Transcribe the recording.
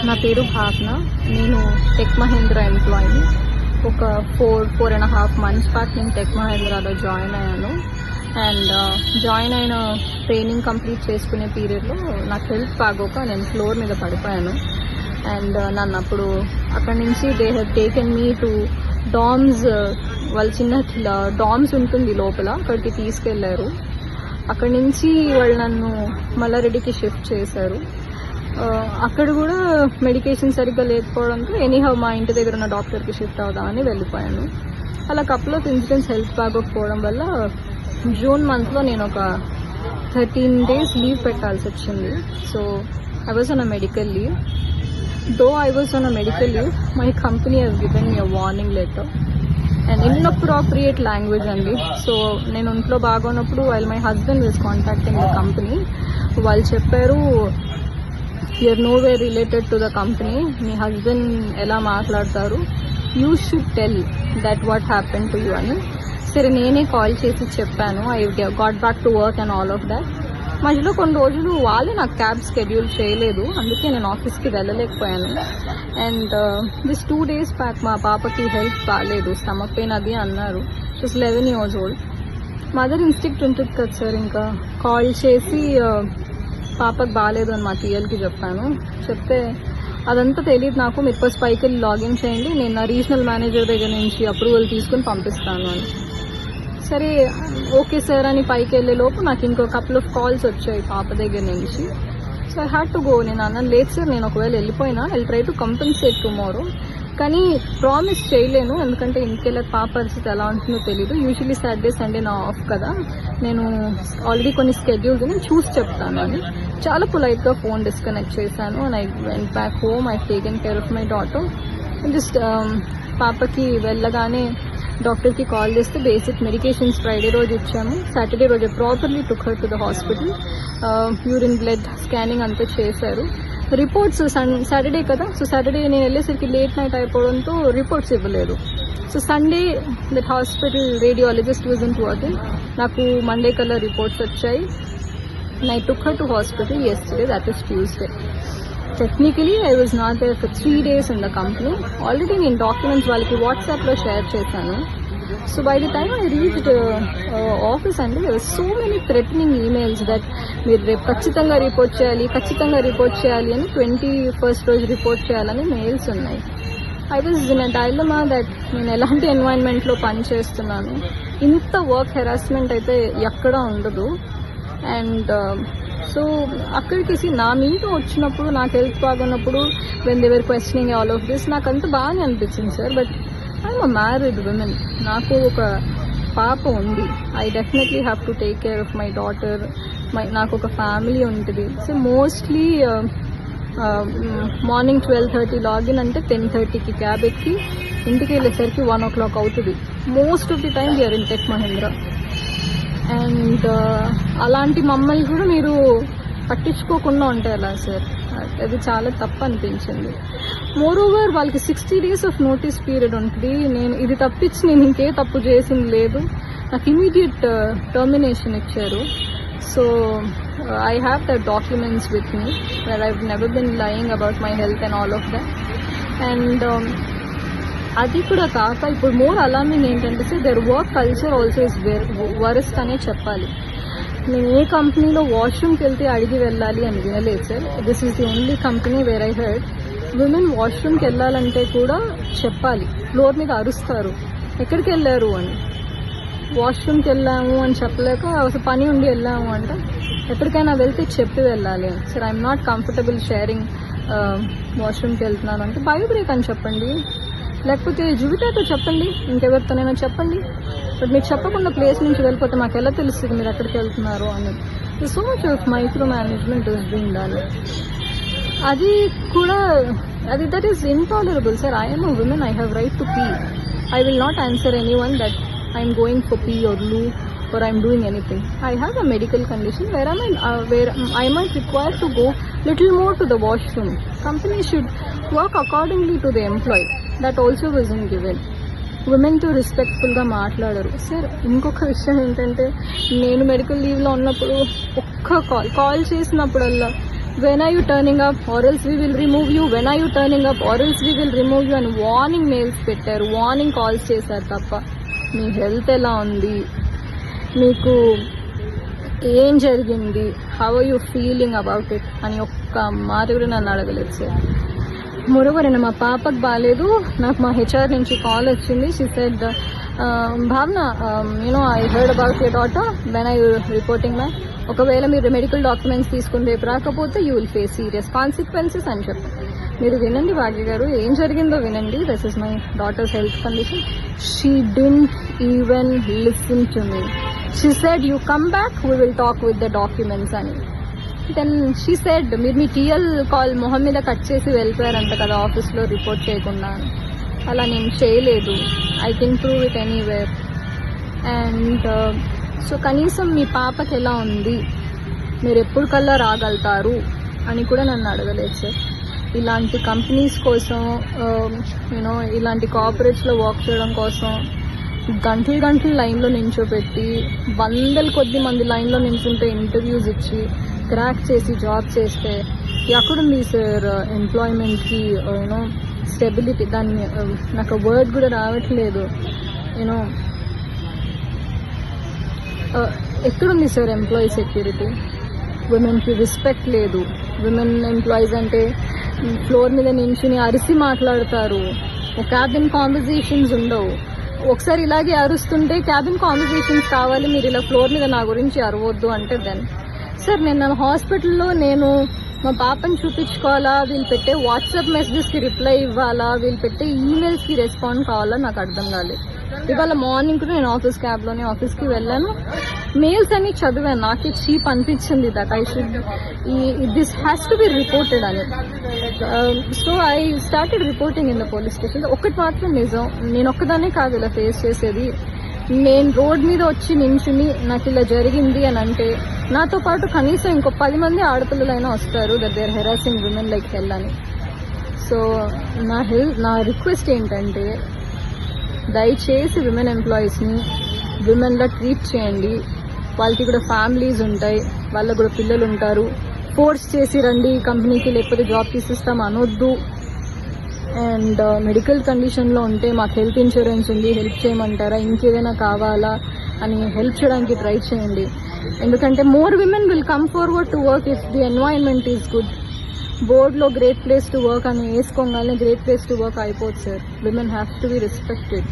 నా పేరు భావన. నేను టెక్ మహేంద్ర ఎంప్లాయీని. ఒక 4.5 months బ్యాక్ నేను టెక్ మహేంద్రాలో జాయిన్ అయ్యాను. అండ్ జాయిన్ అయిన ట్రైనింగ్ కంప్లీట్ చేసుకునే పీరియడ్లో నాకు హెల్త్ బాగోక నేను ఫ్లోర్ మీద పడిపోయాను. అండ్ నన్ను అప్పుడు అక్కడి నుంచి they have taken me to DOMS, వాళ్ళ చిన్న డామ్స్ ఉంటుంది లోపల, అక్కడికి తీసుకెళ్లారు. అక్కడి నుంచి వాళ్ళు నన్ను మల్లారెడ్డికి షిఫ్ట్ చేశారు. అక్కడ కూడా మెడికేషన్ సరిగ్గా లేకపోవడంతో ఎనీహౌ మా ఇంటి దగ్గర ఉన్న డాక్టర్కి షిఫ్ట్ అవుదామని వెళ్ళిపోయాను. అలా కపుల్ ఆఫ్ ఇన్సిడెంట్స్ హెల్త్ బాగోకపోవడం వల్ల జూన్ మంత్లో నేను ఒక 13 days లీవ్ పెట్టాల్సి వచ్చింది. So I was on a medical leave. Though I was on a medical leave, my company has given me a warning letter and inappropriate language అండి. So నేను ఇంట్లో బాగోనప్పుడు while my husband was contacting the company, వాళ్ళు చెప్పారు you are no way related to the company, మీ హస్బెండ్ ఎలా మాట్లాడతారు, you should tell that what happen to you అని. సరే నేనే కాల్ చేసి చెప్పాను. I got back to work and all of that. మధ్యలో కొన్ని రోజులు వాళ్ళే నాకు క్యాబ్ షెడ్యూల్ చేయలేదు, అందుకే నేను ఆఫీస్కి వెళ్ళలేకపోయాను. అండ్ దిస్ 2 days బ్యాక్ మా పాపకి హెల్త్ బాగాలేదు, స్టమక్ పెయిన్ అది అన్నారు. She's 11 years old. Mother instinct ఉంటుంది కదా సార్, ఇంకా కాల్ చేసి పాపకు బాగాలేదు అని మా టీఎల్కి చెప్పాను. చెప్తే అదంతా తెలియదు నాకు, మీరు ఫస్ట్ పైకి వెళ్ళి లాగిన్ చేయండి, నేను నా రీజనల్ మేనేజర్ దగ్గర నుంచి అప్రూవల్ తీసుకుని పంపిస్తాను అని. సరే ఓకే సార్ అని పైకి వెళ్ళే లోపు నాకు ఇంకో కపుల్ ఆఫ్ కాల్స్ వచ్చాయి పాప దగ్గర నుంచి. So I had to go. నేను అన్నాను లేదు సార్, నేను ఒకవేళ వెళ్ళిపోయినా I try to compensate tomorrow, కానీ ప్రామిస్ చేయలేను, ఎందుకంటే ఇంటికెళ్ళే పాప పరిస్థితి ఎలా ఉంటుందో తెలీదు. యూజువలీ సాటర్డే సండే నా ఆఫ్ కదా, నేను ఆల్రెడీ కొన్ని స్కెడ్యూల్స్ నేను చూసి చెప్తాను అని చాలా పొలైట్గా ఫోన్ డిస్కనెక్ట్ చేశాను. And I went back home. I taken care of my daughter. Just పాపకి వెళ్ళగానే డాక్టర్కి కాల్ చేస్తే బేసిక్ మెడికేషన్స్ ఫ్రైడే రోజు ఇచ్చాము. సాటర్డే రోజు properly took her to the hospital. Urine blood scanning అంతా చేశారు. రిపోర్ట్స్ సాటర్డే కదా, సో సాటర్డే నేను వెళ్ళేసరికి లేట్ నైట్ అయిపోవడంతో రిపోర్ట్స్ ఇవ్వలేదు. So Sunday that hospital radiologist wasn't working. నాకు మండే కల్లా రిపోర్ట్స్ వచ్చాయి. And I took her to hospital yesterday, that is Tuesday. Technically I was not there for 3 days in the company. Already నేను documents వాళ్ళకి వాట్సాప్లో share చేశాను. So by the time I reached office అండి, there were so many threatening emails that మీరు రేపు ఖచ్చితంగా report చేయాలి అని 21st రోజు రిపోర్ట్ చేయాలని మెయిల్స్ ఉన్నాయి. I was in a dilemma that నేను ఎలాంటి ఎన్వైరన్మెంట్లో పనిచేస్తున్నాను, ఇంత వర్క్ హెరాస్మెంట్ అయితే ఎక్కడా ఉండదు. అండ్ సో అక్కడికి నా మీద వచ్చినప్పుడు నాకు హెల్త్ బాగున్నప్పుడు when they were questioning all of this నాకు అంత బాగానే అనిపించింది sir. But I'm a married women, నాకు ఒక పాప ఉంది. I definitely have to take care of my daughter. నాకు ఒక ఫ్యామిలీ ఉంటుంది. సో మోస్ట్లీ మార్నింగ్ 12:30 లాగిన్ అంటే 10:30కి క్యాబ్ ఎక్కి ఇంటికి వెళ్ళేసరికి 1 o'clock అవుతుంది. Most of the time we are in Tech Mahindra. And అలాంటి మమ్మల్ని కూడా మీరు పట్టించుకోకుండా ఉంటే ఎలా సార్, అది చాలా తప్పు అనిపించింది. మోర్ ఓవర్ వాళ్ళకి 60 days ఆఫ్ నోటీస్ పీరియడ్ ఉంటుంది. నేను ఇది తప్పించి నేను ఇంకే తప్పు చేసింది లేదు. నాకు ఇమీడియట్ టర్మినేషన్ ఇచ్చారు. So I have the documents with me where I never been lying about my health and all of that. And అది కూడా కాక ఇప్పుడు మోర్ అలామింగ్ ఏంటంటే sir, their work culture also is worst అనే చెప్పాలి. నేను ఏ కంపెనీలో వాష్రూమ్కి వెళ్తే అడిగి వెళ్ళాలి అని వినలేదు sir. This is the only company where I heard women వాష్రూమ్కి వెళ్ళాలంటే కూడా చెప్పాలి. ఫ్లోర్ మీద అరుస్తారు ఎక్కడికి వెళ్ళారు అని. వాష్రూమ్కి వెళ్ళాము అని చెప్పలేక అసలు పని ఉండి వెళ్ళాము అంటే ఎక్కడికైనా వెళ్తే చెప్పి వెళ్ళాలి. Sir I'm not comfortable sharing వాష్రూమ్కి వెళ్తున్నాను అంటే బయో బ్రేక్ అని చెప్పండి, లేకపోతే జువిటాతో చెప్పండి, ఇంకెవరితోనైనా చెప్పండి. బట్ మీరు చెప్పకుండా ప్లేస్ నుంచి వెళ్ళిపోతే మాకు ఎలా తెలుస్తుంది మీరు ఎక్కడికి వెళ్తున్నారు అని. So much of micro management is being done. అది కూడా that is intolerable sir. I'm a women, I have right to P. I will not answer any one that I'm going for P or loo or I'm doing anything. I have a medical condition where I might require to go little more to the washroom. Company should work accordingly to the employee. That also wasn't given. ఉమెన్తో రెస్పెక్ట్ఫుల్గా మాట్లాడరు sir. ఇంకొక విషయం ఏంటంటే, నేను medical లీవ్లో ఉన్నప్పుడు ఒక్క call చేసినప్పుడల్లా when are you turning up or else we will remove you, when are you turning up or else we will remove you అని warning mails పెట్టారు, వార్నింగ్ కాల్స్ చేశారు తప్ప మీ హెల్త్ ఎలా ఉంది, మీకు ఏం జరిగింది, how are you feeling about it అని ఒక్క మాట కూడా నన్ను అడగలేదు సార్. మరోవర్ మా పాపకు బాగాలేదు, నాకు మా హెచ్ఆర్ నుంచి కాల్ వచ్చింది. షీ సెడ్ భావన I heard about your daughter, when I reporting my, ఒకవేళ మీరు మెడికల్ డాక్యుమెంట్స్ తీసుకుని రేపు రాకపోతే you will face serious consequences అని చెప్పి. మీరు వినండి భాగ్య గారు, ఏం జరిగిందో వినండి. This is my daughters health condition. She didn't even listen to me. She said you come back, we will talk with the documents అని. దెన్ షీ సెడ్ మీరు మీ టీఎల్ కాల్ మొహం మీద కట్ చేసి వెళ్ళిపోయారంట కదా ఆఫీస్లో రిపోర్ట్ చేయకుండా. అలా నేను చేయలేదు, I can prove it anywhere. And so కనీసం మీ పాపకి ఎలా ఉంది, మీరు ఎప్పుడు కల్లా రాగలుగుతారు అని కూడా నన్ను అడగలేదు సార్. ఇలాంటి కంపెనీస్ కోసం ఇలాంటి కార్పొరేట్స్లో వర్క్ చేయడం కోసం గంటలు లైన్లో నించోపెట్టి వందల కొద్ది మంది లైన్లో నించుంటే ఇంటర్వ్యూస్ ఇచ్చి క్రాక్ చేసి జాబ్ చేస్తే ఎక్కడుంది సార్ ఎంప్లాయ్మెంట్కి స్టెబిలిటీ? దాన్ని నాకు వర్డ్ కూడా రావట్లేదు. ఎక్కడుంది సార్ ఎంప్లాయీ సెక్యూరిటీ? విమెన్కి రెస్పెక్ట్ లేదు. విమెన్ ఎంప్లాయీస్ అంటే ఫ్లోర్ మీద నించుని అరిసి మాట్లాడతారు, క్యాబిన్ కాన్వర్జేషన్స్ ఉండవు. ఒకసారి ఇలాగే అరుస్తుంటే క్యాబిన్ కాన్వర్జేషన్స్ కావాలి, మీరు ఇలా ఫ్లోర్ మీద నా గురించి అరవద్దు అంటే దెన్ సార్ నేను హాస్పిటల్లో నేను మా పాపని చూపించుకోవాలా, వీళ్ళు పెట్టే వాట్సాప్ మెసేజెస్కి రిప్లై ఇవ్వాలా, వీళ్ళు పెట్టే ఈమెయిల్స్కి రెస్పాండ్ కావాలా, నాకు అర్థం కాలేదు. ఇవాళ మార్నింగ్ కూడా నేను క్యాబ్లోనే ఆఫీస్కి వెళ్ళాను, మెయిల్స్ అన్ని చదివాను. నాకే చీప్ అనిపించింది that I should this has to be reported అని. So I started reporting in the police station. ఒకటి మాత్రం నిజం, నేను ఒక్కదానే కాదు ఇలా ఫేస్ చేసేది. నేను రోడ్ మీద వచ్చి నించుని నాకు ఇలా జరిగింది అని అంటే నాతో పాటు కనీసం ఇంకో 10 మంది ఆడపిల్లలైనా వస్తారు that they are harassing women like hell అని. సో నా రిక్వెస్ట్ ఏంటంటే దయచేసి విమెన్ ఎంప్లాయీస్ని విమెన్లా ట్రీట్ చేయండి. వాళ్ళకి కూడా ఫ్యామిలీస్ ఉంటాయి, వాళ్ళకు కూడా పిల్లలు ఉంటారు. ఫోర్స్ చేసి రండి కంపెనీకి లేకపోతే జాబ్ తీసిస్తాం అనొద్దు. అండ్ మెడికల్ కండిషన్లో ఉంటే మాకు హెల్త్ ఇన్సూరెన్స్ ఉంది, హెల్ప్ చేయమంటారా, ఇంకేదైనా కావాలా అని హెల్ప్ చేయడానికి ట్రై చేయండి. ఎందుకంటే more women will come forward to work if the environment is good. బోర్డ్లో గ్రేట్ ప్లేస్ టు వర్క్ అని వేసుకోగానే గ్రేట్ ప్లేస్ టు వర్క్ అయిపోతుంది sir. Women have to be respected.